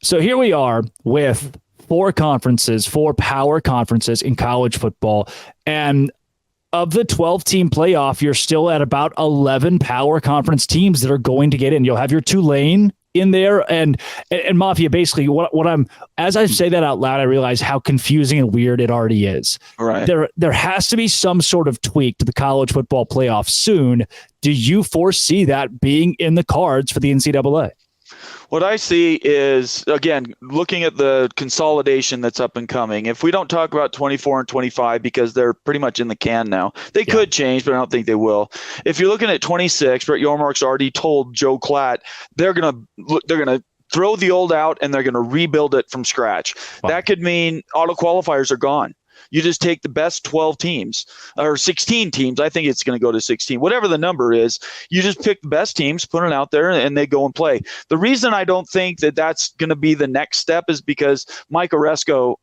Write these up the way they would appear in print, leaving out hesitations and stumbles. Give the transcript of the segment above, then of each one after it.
So here we are with four power conferences in college football. And of the 12-team playoff, you're still at about 11 power conference teams that are going to get in. You'll have your Tulane in there, and Mafia. Basically, as I say that out loud, I realize how confusing and weird it already is. Right. There has to be some sort of tweak to the college football playoff soon. Do you foresee that being in the cards for the NCAA? What I see is, again, looking at the consolidation that's up and coming. If we don't talk about 24 and 25 because they're pretty much in the can now, they could change, but I don't think they will. If you're looking at 26, Brett Yormark's already told Joe Klatt they're gonna throw the old out and they're gonna rebuild it from scratch. Wow. That could mean auto qualifiers are gone. You just take the best 12 teams or 16 teams. I think it's going to go to 16, whatever the number is. You just pick the best teams, put it out there, and they go and play. The reason I don't think that that's going to be the next step is because Mike Oresco,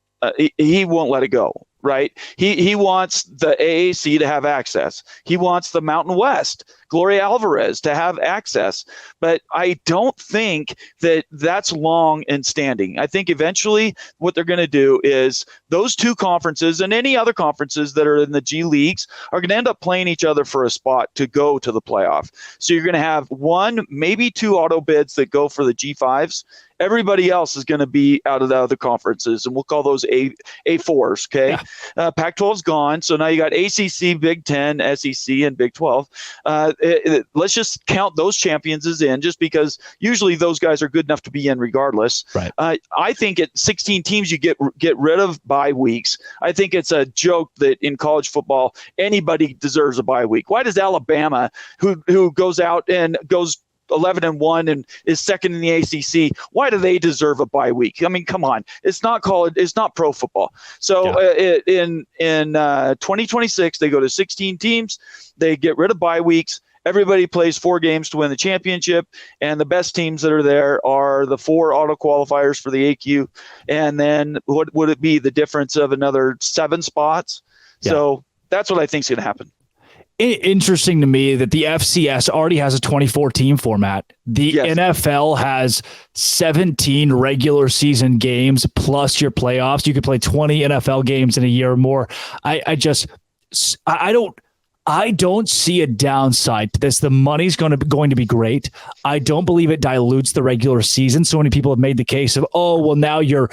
he won't let it go. Right. He wants the AAC to have access. He wants the Mountain West, Gloria Alvarez, to have access. But I don't think that that's long and standing. I think eventually what they're going to do is those two conferences and any other conferences that are in the G Leagues are going to end up playing each other for a spot to go to the playoff. So you're going to have one, maybe two auto bids that go for the G5s. Everybody else is going to be out of the other conferences, and we'll call those A4s, okay? Yeah. Pac-12's gone, so now you got ACC, Big Ten, SEC, and Big 12. Let's just count those champions as in, just because usually those guys are good enough to be in regardless. Right. I think at 16 teams you get rid of bye weeks. I think it's a joke that in college football anybody deserves a bye week. Why does Alabama, who goes out and goes 11-1 and is second in the ACC, why do they deserve a bye week? I mean, come on, it's not pro football. So in 2026 they go to 16 teams, they get rid of bye weeks. Everybody plays 4 games to win the championship, and the best teams that are there are the 4 auto qualifiers for the AQ. And then what would it be? The difference of another 7 spots. Yeah. So that's what I think is going to happen. Interesting to me that the FCS already has a 24-team format. The NFL has 17 regular season games plus your playoffs. You could play 20 NFL games in a year or more. I don't see a downside to this. The money's going to be great. I don't believe it dilutes the regular season. So many people have made the case of, now your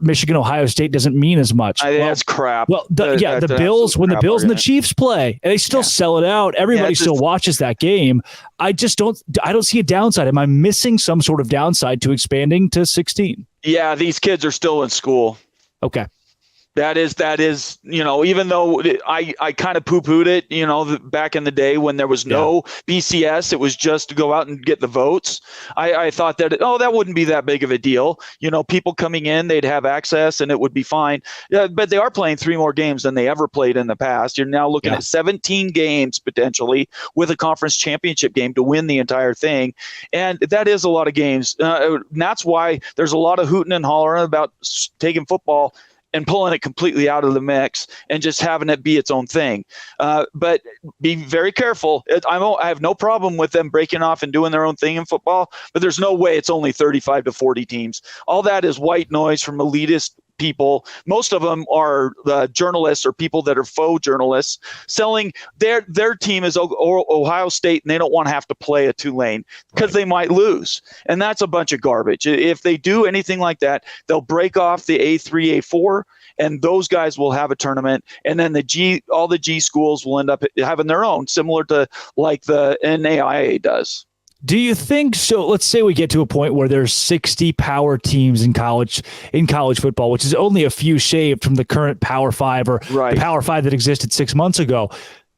Michigan, Ohio State doesn't mean as much. That's crap. Well, the Bills, when the Bills and the Chiefs play, and they still sell it out. Everybody still watches that game. I don't see a downside. Am I missing some sort of downside to expanding to 16? Yeah, these kids are still in school. Okay. That is, even though I kind of poo-pooed it, back in the day when there was no BCS, it was just to go out and get the votes. I thought that, that wouldn't be that big of a deal. People coming in, they'd have access and it would be fine. Yeah, but they are playing 3 more games than they ever played in the past. You're now looking at 17 games potentially with a conference championship game to win the entire thing. And that is a lot of games. And that's why there's a lot of hooting and hollering about taking football and pulling it completely out of the mix and just having it be its own thing. But be very careful. I have no problem with them breaking off and doing their own thing in football, but there's no way it's only 35 to 40 teams. All that is white noise from elitist people. Most of them are journalists or people that are faux journalists selling their team is Ohio State, and they don't want to have to play a Tulane because they might lose. And that's a bunch of garbage. If they do anything like that, they'll break off the A3, A4, and those guys will have a tournament. And then all the G schools will end up having their own, similar to like the NAIA does. Do you think so? Let's say we get to a point where there's 60 power teams in college football, which is only a few shaved from the current Power 5 or the Power 5 that existed 6 months ago.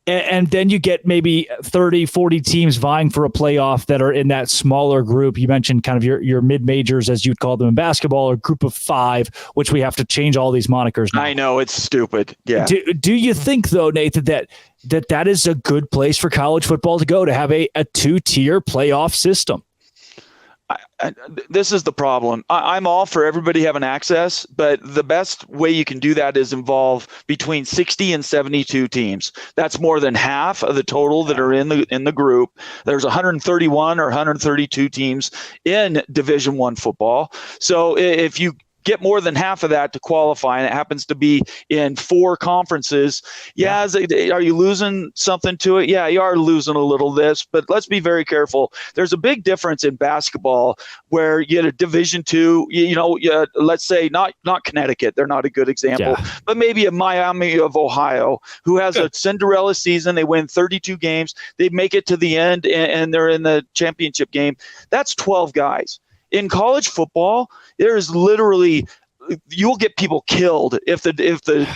And then you get maybe 30, 40 teams vying for a playoff that are in that smaller group. You mentioned kind of your mid-majors, as you'd call them in basketball, or group of 5, which we have to change all these monikers now. I know, it's stupid. Yeah. Do you think, though, Nathan, that is a good place for college football to go, to have a 2-tier playoff system? This is the problem. I'm all for everybody having access, but the best way you can do that is involve between 60 and 72 teams. That's more than half of the total that are in the group. There's 131 or 132 teams in Division I football. So if you get more than half of that to qualify, and it happens to be in 4 conferences. Are you losing something to it? Yeah, you are losing a little this, but let's be very careful. There's a big difference in basketball where you get a Division II, let's say not Connecticut, they're not a good example, but maybe a Miami of Ohio who has a Cinderella season. They win 32 games. They make it to the end and they're in the championship game. That's 12 guys. In college football, there is literally, you'll get people killed if the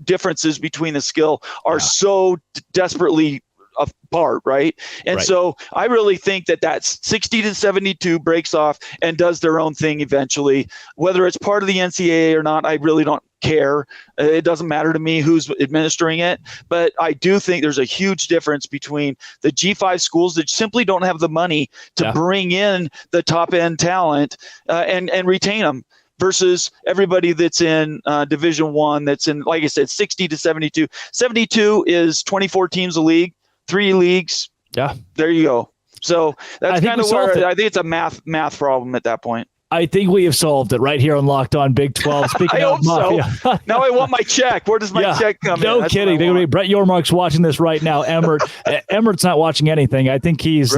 differences between the skill are so desperately apart, right? And so I really think that's 60 to 72 breaks off and does their own thing eventually. Whether it's part of the NCAA or not, I really don't care. It doesn't matter to me who's administering it. But I do think there's a huge difference between the G5 schools that simply don't have the money to bring in the top end talent and retain them, versus everybody that's in Division I that's in, like I said, 60 to 72. 72 is 24 teams a league, 3 leagues. Yeah. There you go. So that's kind of where I think it's a math problem at that point. I think we have solved it right here on Locked On Big 12. Speaking of Mafia. So. Now I want my check. Where does my check come in? No kidding. They're going to be Brett Yormark's watching this right now. Emmert's not watching anything. I think he's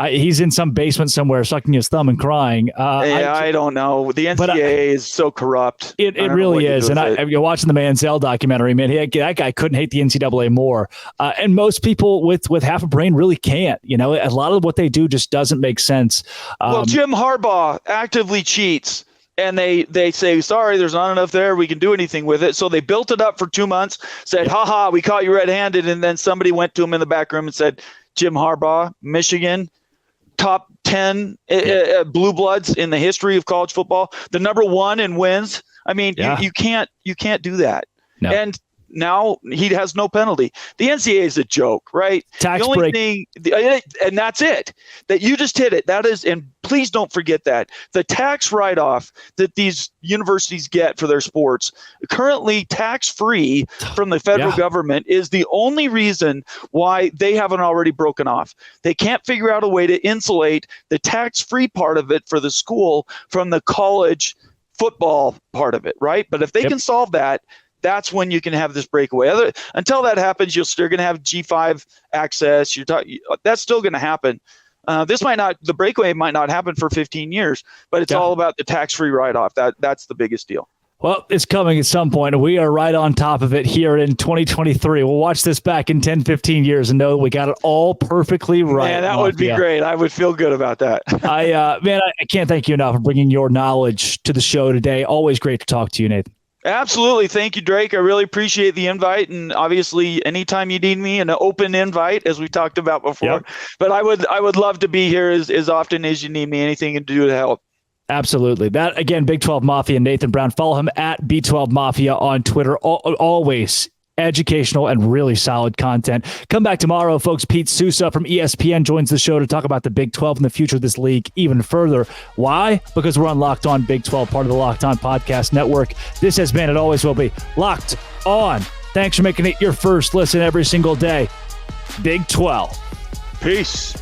he's in some basement somewhere sucking his thumb and crying. I don't know. The NCAA is so corrupt. It really is. And you're watching the Manziel documentary, man. That guy couldn't hate the NCAA more. And most people with half a brain really can't. A lot of what they do just doesn't make sense. Well, Jim Harbaugh actively cheats. And they say, sorry, there's not enough there. We can do anything with it. So they built it up for 2 months, said, ha, we caught you red-handed. And then somebody went to him in the back room and said, Jim Harbaugh, Michigan, top 10 blue bloods in the history of college football, the number 1 in wins. I mean, you can't do that. No. And now he has no penalty. The NCAA is a joke, right? Tax the only break. And that's it. That you just hit it. That is, and please don't forget that the tax write-off that these universities get for their sports, currently tax-free from the federal government, is the only reason why they haven't already broken off. They can't figure out a way to insulate the tax-free part of it for the school from the college football part of it, right? But if they can solve that, that's when you can have this breakaway. Until that happens, you're still going to have G5 access. That's still going to happen. The breakaway might not happen for 15 years, but it's all about the tax-free write-off. That's the biggest deal. Well, it's coming at some point, and we are right on top of it here in 2023. We'll watch this back in 10, 15 years and know we got it all perfectly right. Man, that would be great. I would feel good about that. I can't thank you enough for bringing your knowledge to the show today. Always great to talk to you, Nathan. Absolutely. Thank you, Drake. I really appreciate the invite. And obviously, anytime you need me, an open invite, as we talked about before. Yep. But I would love to be here as often as you need me. Anything to do to help. Absolutely. That, again, Big 12 Mafia, Nathan Brown. Follow him at B12 Mafia on Twitter. Always educational and really solid content. Come back tomorrow, folks. Pete Sousa from ESPN joins the show to talk about the Big 12 and the future of this league even further. Why? Because we're on Locked On Big 12, part of the Locked On Podcast Network. This has been, and always will be, Locked On. Thanks for making it your first listen every single day. Big 12. Peace.